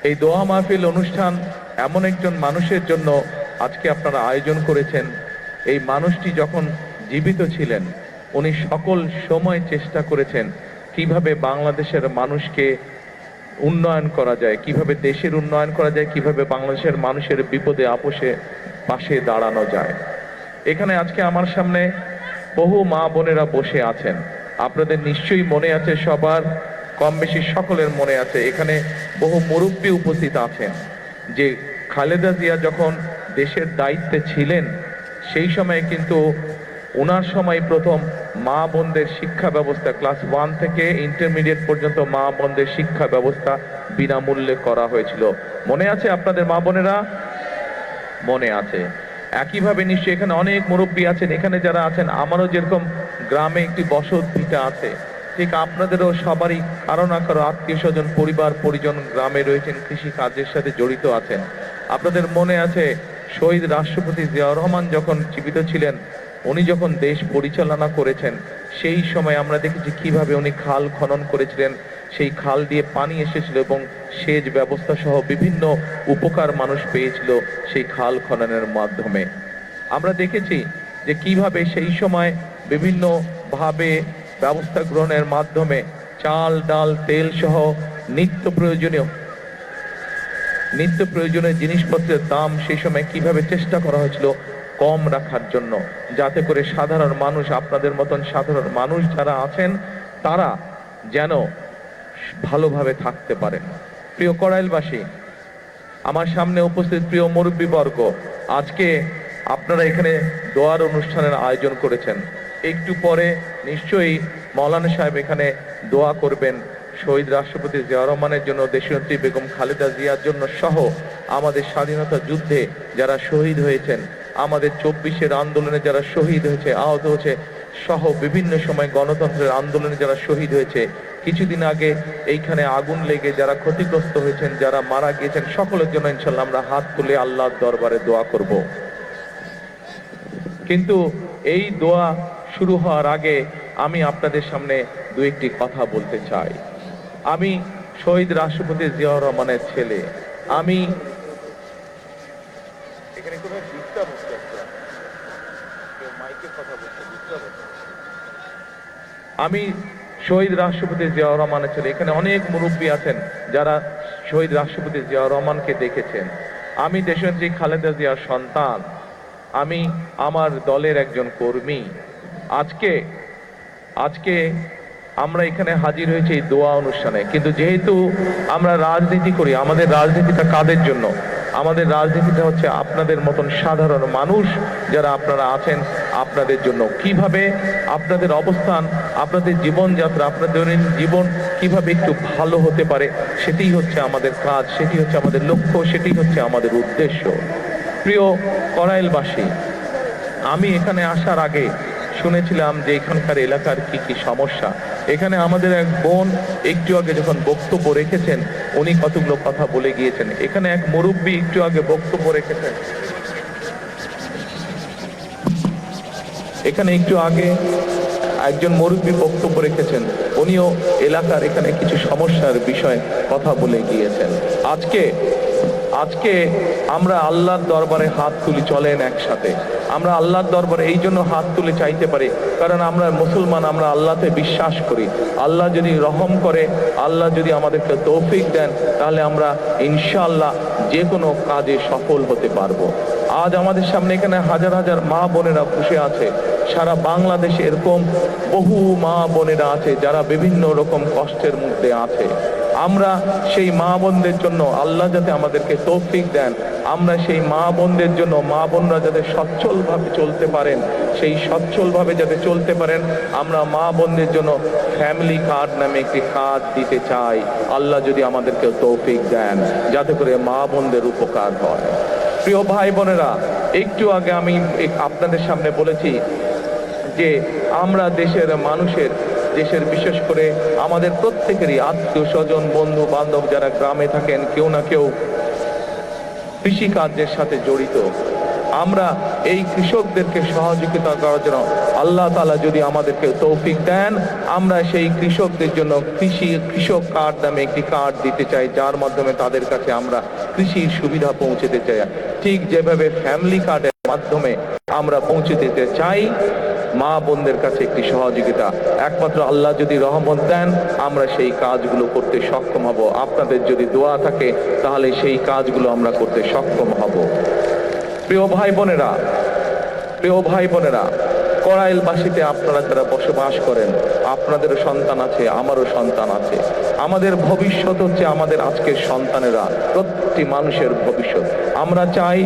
এই দোয়া মাহফিল অনুষ্ঠান এমন একজন মানুষের জন্য আজকে আপনারা আয়োজন করেছেন। এই মানুষটি যখন জীবিত ছিলেন উনি সকল সময় চেষ্টা করেছেন কিভাবে বাংলাদেশের মানুষকে উন্নয়ন করা যায়, কিভাবে দেশের উন্নয়ন করা যায়, কিভাবে বাংলাদেশের মানুষের বিপদে আপোষে পাশে দাঁড়ানো যায়। এখানে আজকে আমার সামনে বহু মা বোনেরা বসে আছেন। আপনাদের নিশ্চয়ই মনে আছে, সবার কম বেশি সকলের মনে আছে, এখানে বহু মুরব্বী উপস্থিত আছেন যে খালেদা জিয়া যখন দেশের দায়িত্বে ছিলেন সেই সময় কিন্তু ওনার সময় প্রথম মা বোনদের শিক্ষা ব্যবস্থা ক্লাস 1 থেকে ইন্টারমিডিয়েট পর্যন্ত মা বোনদের শিক্ষা ব্যবস্থা বিনামূল্যে করা হয়েছিল। মনে আছে আপনাদের মা বোনেরা? মনে আছে। একইভাবে নিশ্চয়ই এখানে অনেক মুরব্বী আছেন, এখানে যারা আছেন আমারও যেরকম গ্রামে একটি বসত ভিটা আছে, ঠিক আপনাদেরও সবারই কারো না কারো আত্মীয় স্বজন পরিবার পরিজন গ্রামে রয়েছেন, কৃষি কাজের সাথে জড়িত আছেন। আপনাদের মনে আছে শহীদ রাষ্ট্রপতি জিয়াউর রহমান যখন জীবিত ছিলেন, উনি যখন দেশ পরিচালনা করেছেন সেই সময় আমরা দেখেছি কিভাবে উনি খাল খনন করেছিলেন, সেই খাল দিয়ে পানি এসেছিল এবং সেচ ব্যবস্থা সহ বিভিন্ন উপকার মানুষ পেয়েছিল সেই খাল খননের মাধ্যমে। আমরা দেখেছি যে কিভাবে সেই সময় বিভিন্ন ভাবে ব্যবস্থা গ্রহণের মাধ্যমে চাল ডাল তেল সহ নিত্য প্রয়োজনীয় জিনিসপত্রের দাম সেই সময় কিভাবে চেষ্টা করা হয়েছিল কম রাখার জন্য, যাতে করে সাধারণ মানুষ, আপনাদের মতন সাধারণ মানুষ যারা আছেন তারা যেন ভালোভাবে থাকতে পারেন। প্রিয় কড়াইলবাসী, আমার সামনে উপস্থিত প্রিয় মুরব্বীবর্গ, আজকে আপনারা এখানে দোয়ার অনুষ্ঠানের আয়োজন করেছেন। একটু পরে নিশ্চয়ই মৌলানা সাহেব এখানে দোয়া করবেন শহীদ রাষ্ট্রপতি জিয়াউর রহমানের জন্য, দেশনেত্রী বেগম খালেদা জিয়ার জন্য সহ আমাদের স্বাধীনতা যুদ্ধে যারা শহীদ হয়েছেন, আমাদের 24-এর আন্দোলনে যারা শহীদ হয়েছে, আহত হয়েছে সহ বিভিন্ন সময় গণতন্ত্রের আন্দোলনে যারা শহীদ হয়েছে, কিছুদিন আগে এইখানে আগুন লেগে যারা ক্ষতিগ্রস্ত হয়েছেন, যারা মারা গিয়েছেন, সকলের জন্য ইনশাল্লাহ আমরা হাত তুলে আল্লাহর দরবারে দোয়া করব। কিন্তু এই দোয়া শুরু হওয়ার আগে আমি আপনাদের সামনে দু একটি কথা বলতে চাই। আমি শহীদ রাষ্ট্রপতি জিয়াউর রহমানের ছেলে। আমি এখানে কোনো ডিস্টার্ব হচ্ছে, কেউ মাইকে কথা বলছে, ডিস্টার্ব হচ্ছে। আমি শহীদ রাষ্ট্রপতি জিয়াউর রহমানের ছেলে। এখানে অনেক মুরব্বী আছেন যারা শহীদ রাষ্ট্রপতি জিয়াউর রহমানকে দেখেছেন। আমি দেশনেত্রী খালেদা জিয়ার সন্তান। আমি আমার দলের একজন কর্মী। আজকে আমরা এখানে হাজির হয়েছি এই দোয়া অনুষ্ঠানে, কিন্তু যেহেতু আমরা রাজনীতি করি, আমাদের রাজনীতিটা কাদের জন্য? আমাদের রাজনীতিটা হচ্ছে আপনাদের মতন সাধারণ মানুষ যারা আপনারা আছেন, আপনাদের জন্য। কিভাবে আপনাদের অবস্থান, আপনাদের জীবনযাত্রা, আপনাদের দৈনন্দিন জীবন কিভাবে একটু ভালো হতে পারে, সেটাই হচ্ছে আমাদের কাজ, সেটি হচ্ছে আমাদের লক্ষ্য, সেটি হচ্ছে আমাদের উদ্দেশ্য। প্রিয় কড়াইলবাসী, আমি এখানে আসার আগে শুনেছিলাম যে এখানকার এলাকার কি কি সমস্যা। এখানে আমাদের এক বোন একটু আগে যখন বক্তব্য রেখেছেন উনি কতগুলো কথা বলে গিয়েছেন। এখানে এক মুরব্বী একটু আগে বক্তব্য রেখেছেন, এখানে একটু আগে একজন মুরব্বী বক্তব্য রেখেছেন, উনিও এলাকার এখানে কিছু সমস্যার বিষয়ে কথা বলে গিয়েছেন। আজকে আমরা আল্লাহর দরবারে হাত তুলি, চলেন একসাথে। আমরা আল্লাহর দরবারে এই জন্য হাত তুলে চাইতে পারি কারণ আমরা মুসলমান, আমরা আল্লাহতে বিশ্বাস করি। আল্লাহ যদি রহম করে, আল্লাহ যদি আমাদেরকে তৌফিক দেন, তাহলে আমরা ইনশাআল্লাহ যে কোনো কাজে সফল হতে পারবো। আজ আমাদের সামনে এখানে হাজার হাজার মা বোনেরা বসে আছে। সারা বাংলাদেশে এরকম বহু মা বোনেরা আছে যারা বিভিন্ন রকম কষ্টের মধ্যে আছে। আমরা সেই মা বোনদের জন্য আল্লাহ যাতে আমাদেরকে তৌফিক দেন, আমরা সেই মা বোনদের জন্য, মা বোনরা যাতে সচ্ছলভাবে চলতে পারেন, সেই সচ্ছলভাবে যাতে চলতে পারেন, আমরা মা বোনদের জন্য ফ্যামিলি কার্ড নামে একটি কার্ড দিতে চাই। আল্লাহ যদি আমাদেরকে তৌফিক দেন যাতে করে মা বোনদের উপকার হয়। প্রিয় ভাই বোনেরা, একটু আগে আমি আপনাদের সামনে বলেছি যে আমরা দেশের মানুষের, দেশের বিশেষ করে আমাদের প্রত্যেকেরই আত্মীয় স্বজন বন্ধু বান্ধব যারা গ্রামে থাকেন, কেউ না কেউ কৃষি কার্যের সাথে জড়িত। আমরা এই কৃষকদেরকে সহযোগিতা করার জন্য আল্লাহ তাআলা যদি আমাদেরকে তৌফিক দেন, আমরা সেই কৃষকদের জন্য কৃষক কার্ড নামে একটি কার্ড দিতে চাই, যার মাধ্যমে তাদের কাছে আমরা কৃষির সুবিধা পৌঁছে চাই। ঠিক যেভাবে ফ্যামিলি কার্ডের মাধ্যমে আমরা পৌঁছে দিতে চাই মা বোনদের কাছে একটি সহযোগিতা, একমাত্র আল্লাহ যদি রহমত দেন আমরা সেই কাজগুলো করতে সক্ষম হব। আপনাদের যদি দোয়া থাকে তাহলে সেই কাজগুলো আমরা করতে সক্ষম হব। প্রিয় ভাই বোনেরা, কড়াইলবাসীতে আপনারা যারা বসবাস করেন, আপনাদেরও সন্তান আছে, আমারও সন্তান আছে। আমাদের ভবিষ্যৎ হচ্ছে আমাদের আজকের সন্তানেরা, প্রত্যেকটি মানুষের ভবিষ্যৎ। আমরা চাই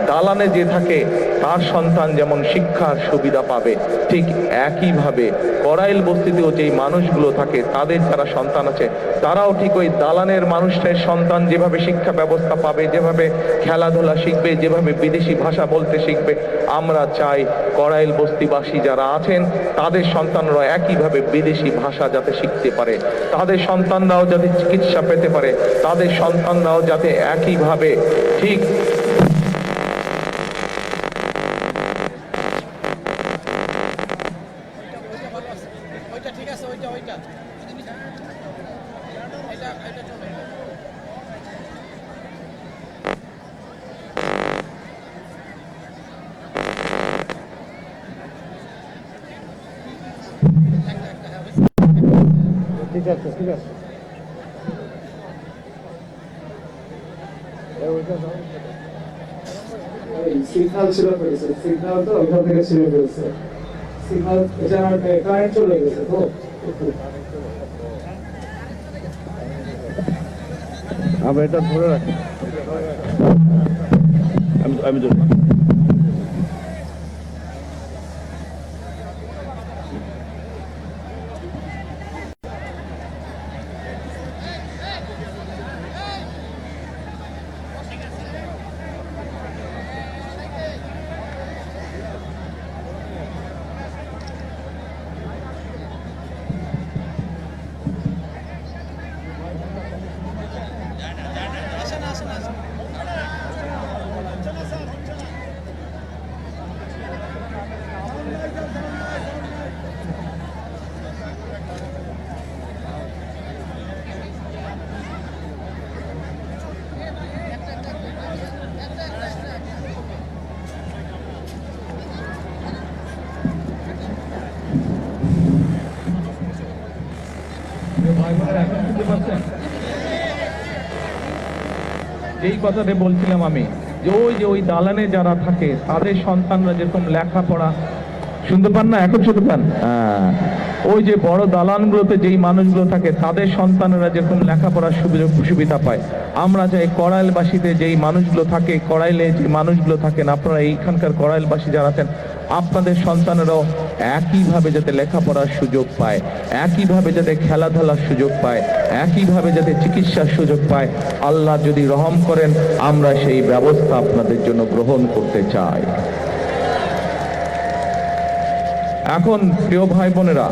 দালানে যে থাকে তার সন্তান যেমন শিক্ষার সুবিধা পাবে, ঠিক একইভাবে কড়াইল বস্তিতেও যেই মানুষগুলো থাকে তাদের যারা সন্তান আছে তারাও ঠিক ওই দালানের মানুষের সন্তান যেভাবে শিক্ষা ব্যবস্থা পাবে, যেভাবে খেলাধুলা শিখবে, যেভাবে বিদেশি ভাষা বলতে শিখবে, আমরা চাই কড়াইল বস্তিবাসী যারা আছেন তাদের সন্তানরা একইভাবে বিদেশি ভাষা যাতে শিখতে পারে, তাদের সন্তানরাও যাতে চিকিৎসা পেতে পারে, তাদের সন্তানরাও যাতে একইভাবে ঠিক ঠিক আছে সিগন্যাল ছিল ফেলেছে, সিগন্যাল তো ওইখান থেকে ছিল ফেলেছে, সিগন্যাল এটা আমার কারেন্ট চলে গেছে তো আমরা এটা ধরে রাখি। আমি যেই কথাটা বলছিলাম আমি, যে ওই দালানে যারা থাকে তাদের সন্তানরা যেরকম লেখাপড়া শুনতে পান না, এখন শুনতে পান? ওই যে বড় দালানগুলোতে যেই মানুষগুলো থাকে তাদের সন্তানেরা যেরকম লেখাপড়ার সুবিধা পায়, আমরা চাই কড়াইলবাসীতে যেই মানুষগুলো থাকে, কড়াইলে যে মানুষগুলো থাকেন, আপনারা এইখানকার কড়াইলবাসী যারা আছেন, আপনাদের সন্তানেরাও একইভাবে যাতে লেখাপড়ার সুযোগ পায়, একইভাবে যাতে খেলাধুলার সুযোগ পায়, একইভাবে যাতে চিকিৎসার সুযোগ পায়, আল্লাহ যদি রহম করেন আমরা সেই ব্যবস্থা আপনাদের জন্য গ্রহণ করতে চাই। এখন প্রিয় ভাই বোনেরা,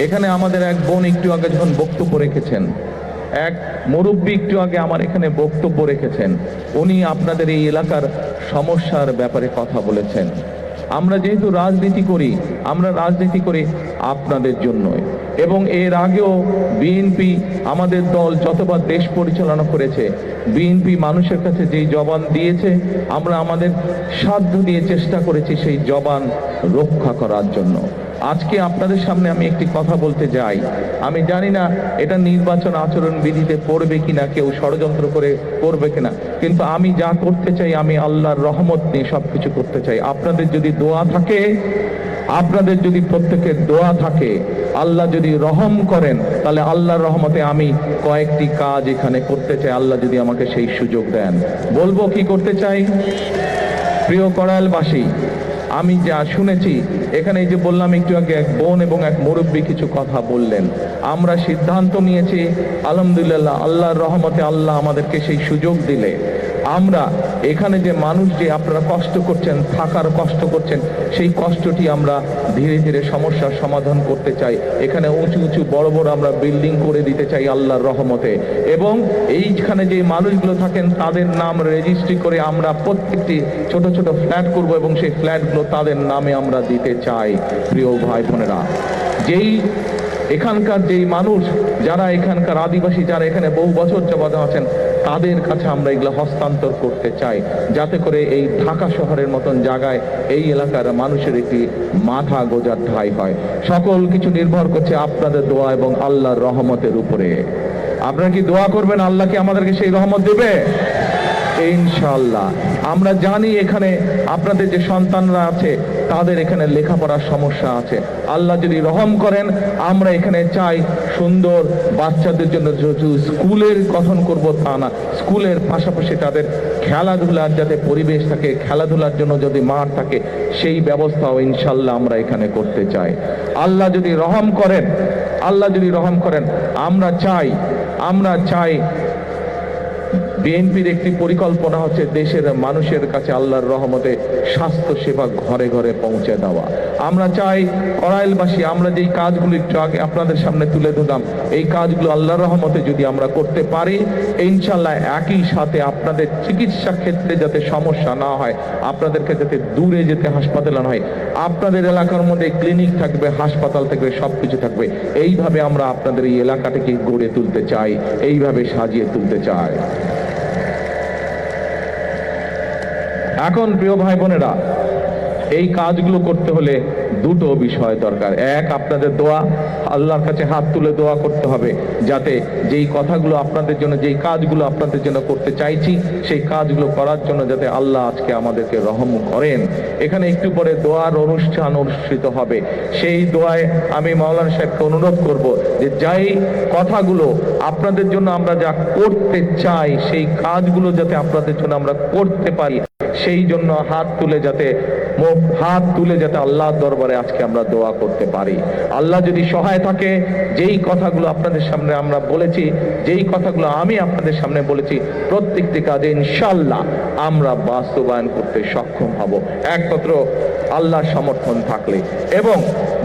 এখানে আমাদের এক বোন একটু আগে যখন বক্তব্য রেখেছেন, এক মুরব্বী একটু আগে আমার এখানে বক্তব্য রেখেছেন, উনি আপনাদের এই এলাকার সমস্যার ব্যাপারে কথা বলেছেন। আমরা যেহেতু রাজনীতি করি, আমরা রাজনীতি করি আপনাদের জন্যই, এবং এর আগেও বিএনপি আমাদের দল যতবার দেশ পরিচালনা করেছে, বিএনপি মানুষের কাছে যেই জবান দিয়েছে আমরা আমাদের সাধ্য দিয়ে চেষ্টা করেছি সেই জবান রক্ষা করার জন্য। আজকে আপনাদের সামনে আমি একটি কথা বলতে যাই, আমি জানি না এটা নির্বাচন আচরণ বিধিতে পড়বে কিনা, কেউ ষড়যন্ত্র করে করবে কিনা, কিন্তু আমি যা করতে চাই আমি আল্লাহর রহমত নিয়ে সবকিছু করতে চাই। আপনাদের যদি দোয়া থাকে, আপনাদের যদি প্রত্যেকের দোয়া থাকে, আল্লাহ যদি রহম করেন, তাহলে আল্লাহর রহমতে আমি কয়েকটি কাজ এখানে করতে চাই, আল্লাহ যদি আমাকে সেই সুযোগ দেন। বলবো কি করতে চাই? প্রিয় কড়াইলবাসী, আমি যা শুনেছি এখানে, এই যে বললাম একটু আগে এক বোন এবং এক মুরব্বী কিছু কথা বললেন, আমরা সিদ্ধান্ত নিয়েছি আলহামদুলিল্লাহ, আল্লাহর রহমতে আল্লাহ আমাদেরকে সেই সুযোগ দিলে আমরা এখানে যে মানুষ যে আপনারা কষ্ট করছেন, থাকার কষ্ট করছেন, সেই কষ্টটি আমরা ধীরে ধীরে সমস্যার সমাধান করতে চাই। এখানে উঁচু উঁচু বড় বড় আমরা বিল্ডিং করে দিতে চাই আল্লাহর রহমতে, এবং এইখানে যে মানুষগুলো থাকেন তাদের নাম রেজিস্ট্রি করে আমরা প্রত্যেকটি ছোট ছোট ফ্ল্যাট করব এবং সেই ফ্ল্যাটগুলো তাদের নামে আমরা দিতে চাই। প্রিয় ভাই বোনেরা, যেই এখানকার যেই মানুষ যারা এখানকার আদিবাসী, যারা এখানে বহু বছর যাবত আছেন, তাদের কাছে আমরা এগুলো হস্তান্তর করতে চাই, যাতে করে এই ঢাকা শহরের মতন জায়গায় এই এলাকার মানুষের একটি মাথা গোজার ঠাঁই হয়। সকল কিছু নির্ভর করছে আপনাদের দোয়া এবং আল্লাহর রহমতের উপরে। আপনারা কি দোয়া করবেন আল্লাহকে আমাদেরকে সেই রহমত দেবে? ইনশাআল্লাহ। আমরা জানি এখানে আপনাদের যে সন্তানরা আছে তাদের এখানে লেখাপড়ার সমস্যা আছে। আল্লাহ যদি রহম করেন, আমরা এখানে চাই সুন্দর বাচ্চাদের জন্য স্কুলের গঠন করব তা না, স্কুলের পাশাপাশি তাদের খেলাধুলার যাতে পরিবেশ থাকে, খেলাধুলার জন্য যদি মাঠ থাকে, সেই ব্যবস্থাও ইনশাআল্লাহ আমরা এখানে করতে চাই। আল্লাহ যদি রহম করেন, আল্লাহ যদি রহম করেন, আমরা চাই বিএনপির একটি পরিকল্পনা হচ্ছে দেশের মানুষের কাছে আল্লাহর রহমতে স্বাস্থ্য সেবা ঘরে ঘরে পৌঁছে দেওয়া। আমরা চাই কড়াইলবাসী, আমরা যেই কাজগুলো একটু আগে আপনাদের সামনে তুলে ধরলাম, এই কাজগুলো আল্লাহর রহমতে যদি আমরা করতে পারি, ইনশাআল্লাহ একই সাথে আপনাদের চিকিৎসা ক্ষেত্রে যাতে সমস্যা না হয়, আপনাদেরকে যাতে দূরে যেতে হাসপাতালে না হয়, আপনাদের এলাকার মধ্যে ক্লিনিক থাকবে, হাসপাতাল থাকবে, সবকিছু থাকবে। এইভাবে আমরা আপনাদের এই এলাকাটাকে গড়ে তুলতে চাই, এইভাবে সাজিয়ে তুলতে চাই। এখন প্রিয় ভাই বোনেরা, এই কাজগুলো করতে হলে দুটো বিষয় দরকার। এক, আপনাদের দোয়া, আল্লাহর কাছে হাত তুলে দোয়া করতে হবে, যাতে যেই কথাগুলো আপনাদের জন্য, যেই কাজগুলো আপনাদের জন্য করতে চাইছি, সেই কাজগুলো করার জন্য যাতে আল্লাহ আজকে আমাদেরকে রহম করেন। এখানে একটু পরে দোয়ার অনুষ্ঠান অনুষ্ঠিত হবে। সেই দোয়ায় আমি মাওলানা সাহেবকে অনুরোধ করব যে যেই কথাগুলো আপনাদের জন্য আমরা যা করতে চাই, সেই কাজগুলো যাতে আপনাদের জন্য আমরা করতে পারি, সেই জন্য হাত তুলে যাতে আল্লাহর দরবারে আজকে আমরা দোয়া করতে পারি। আল্লাহ যদি সহায় থাকে, যেই কথাগুলো আপনাদের সামনে আমরা বলেছি, যেই কথাগুলো আমি আপনাদের সামনে বলেছি, প্রত্যেকটি কাজে ইনশাআল্লাহ আমরা বাস্তবায়ন করতে সক্ষম হব, একমাত্র আল্লাহর সমর্থন থাকলে। এবং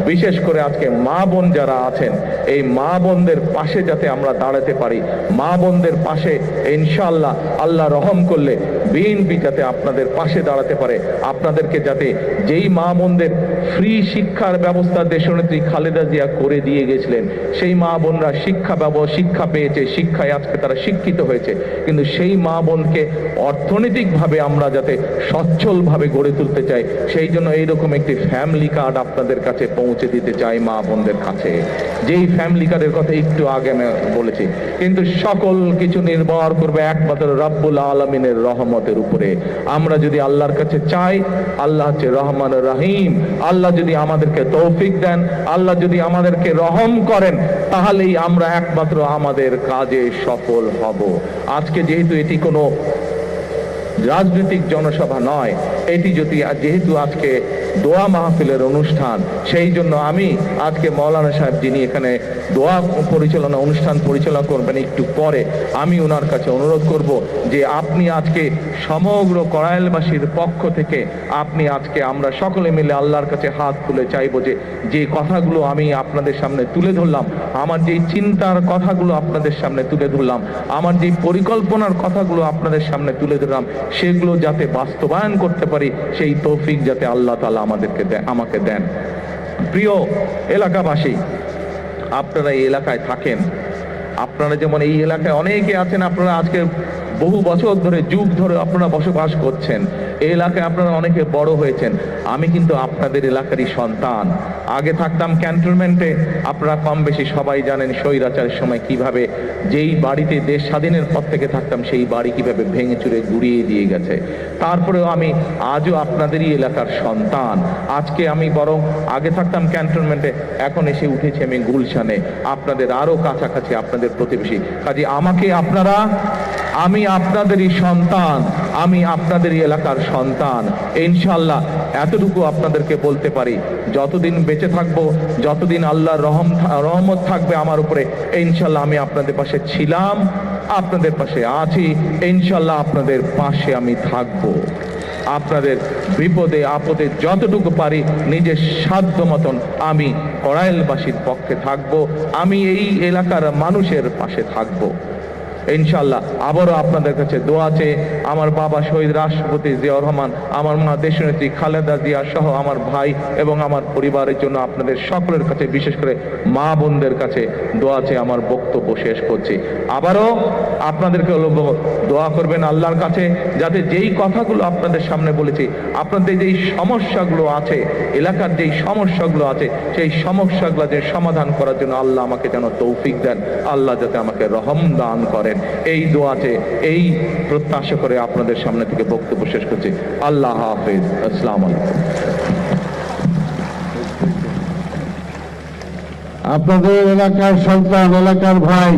বিশেষ করে আজকে মা বোন যারা আছেন, এই মা বোনদের পাশে যাতে আমরা দাঁড়াতে পারি, মা বোনদের পাশে ইনশাআল্লাহ আল্লাহ রহম করলে বিএনপি যাতে আপনাদের পাশে দাঁড়াতে পারে, আপনাদেরকে যাতে যেই মা বোনদের ফ্রি শিক্ষার ব্যবস্থা দেশনেত্রী খালেদা জিয়া করে দিয়ে গেছিলেন, সেই মা বোনরা শিক্ষা পেয়েছে, শিক্ষায় আজকে তারা শিক্ষিত হয়েছে, কিন্তু সেই মা বোনকে অর্থনৈতিকভাবে আমরা যাতে সচ্ছলভাবে গড়ে তুলতে চাই, সেই জন্য এইরকম একটি ফ্যামিলি কার্ড আপনাদের কাছে পৌঁছে দিতে চাই মা বোনদের কাছে। যেই ফ্যামিলি কার্ডের কথা একটু আগে আমি বলেছি, কিন্তু সকল কিছু নির্ভর করবে একমাত্র রব্বুল আলামিনের রহমতের উপরে। আমরা যদি আল্লাহর কাছে চাই, আল্লাহ হচ্ছে রহমান রহিম, আল্লাহ যদি আমাদেরকে তৌফিক দেন, আল্লাহ যদি আমাদেরকে রহম করেন, তাহলেই আমরা একমাত্র আমাদের কাজে সফল হব। আজকে যেহেতু এটি কোনো রাজনৈতিক জনসভা নয়, এটি যেহেতু আজকে দোয়া মাহফিলের অনুষ্ঠান, সেই জন্য আমি আজকে মাওলানা সাহেব যিনি এখানে দোয়া অনুষ্ঠান পরিচালনা করবেন একটু পরে, আমি ওনার কাছে অনুরোধ করব যে আপনি আজকে সমগ্র কড়াইলবাসীর পক্ষ থেকে আপনি আজকে আমরা সকলে মিলে আল্লাহর কাছে হাত তুলে চাইবো যে কথাগুলো আমি আপনাদের সামনে তুলে ধরলাম, আমার যেই চিন্তার কথাগুলো আপনাদের সামনে তুলে ধরলাম, আমার যেই পরিকল্পনার কথাগুলো আপনাদের সামনে তুলে ধরলাম, সেগুলো যাতে বাস্তবায়ন করতে পারি, সেই তৌফিক যাতে আল্লাহ তাআলা আমাকে দেন। প্রিয় এলাকাবাসী, আপনারা এই এলাকায় থাকেন, আপনারা যেমন এই এলাকায় অনেকে আছেন, আপনারা আজকে বহু বছর ধরে, যুগ ধরে আপনারা বসবাস করছেন, এই এলাকায় আপনারা অনেকে বড় হয়েছেন। আমি কিন্তু আপনাদের এলাকারই সন্তান। আগে থাকতাম ক্যান্টনমেন্টে, আপনারা কম বেশি সবাই জানেন স্বৈরাচারের সময় কিভাবে যেই বাড়িতে দেশ স্বাধীনের পর থেকে থাকতাম, সেই বাড়ি কিভাবে ভেঙে চুরে গুড়িয়ে দিয়ে গেছে। তারপরেও আমি আজও আপনাদেরই এলাকার সন্তান। আজকে আমি বরং আগে থাকতাম ক্যান্টনমেন্টে, এখন এসে উঠেছি আমি গুলশানে, আপনাদের আরো কাছাকাছি, আপনাদের প্রতিবেশী। কাজে আমি আপনাদেরই সন্তান, আমি আপনাদেরই এলাকার সন্তান। ইনশাআল্লাহ এতটুকু আপনাদেরকে বলতে পারি, যতদিন বেঁচে থাকবো, যতদিন আল্লাহর রহমত থাকবে আমার উপরে, ইনশাআল্লাহ আমি আপনাদের পাশে ছিলাম, আপনাদের পাশে আছি, ইনশাল্লাহ আপনাদের পাশে আমি থাকবো। আপনাদের বিপদে আপদে যতটুকু পারি নিজের সাধ্য মতন আমি কড়াইলবাসীর পক্ষে থাকবো, আমি এই এলাকার মানুষের পাশে থাকবো ইনশাল্লাহ। আবারও আপনাদের কাছে দোয়া আছে, আমার বাবা শহীদ রাষ্ট্রপতি জিয়াউর রহমান, আমার মা দেশনেত্রী খালেদা জিয়া সহ আমার ভাই এবং আমার পরিবারের জন্য আপনাদের সকলের কাছে, বিশেষ করে মা বোনদের কাছে দোয়া আছে। আমার বক্তব্য শেষ করছি। আবারও আপনাদেরকে দোয়া করবেন আল্লাহর কাছে, যাতে যেই কথাগুলো আপনাদের সামনে বলেছি, আপনাদের যেই সমস্যাগুলো আছে, এলাকার যেই সমস্যাগুলো আছে, সেই সমস্যাগুলো যে সমাধান করার জন্য আল্লাহ আমাকে যেন তৌফিক দেন, আল্লাহ যাতে আমাকে রহম দান করেন, এই দোয়াতে এই প্রত্যাশা করে আপনাদের সামনে থেকে বক্তব্য শেষ করছি। আল্লাহ হাফেজ। আসসালামু আলাইকুম। আপনাদের এলাকার সন্তান, এলাকার ভাই,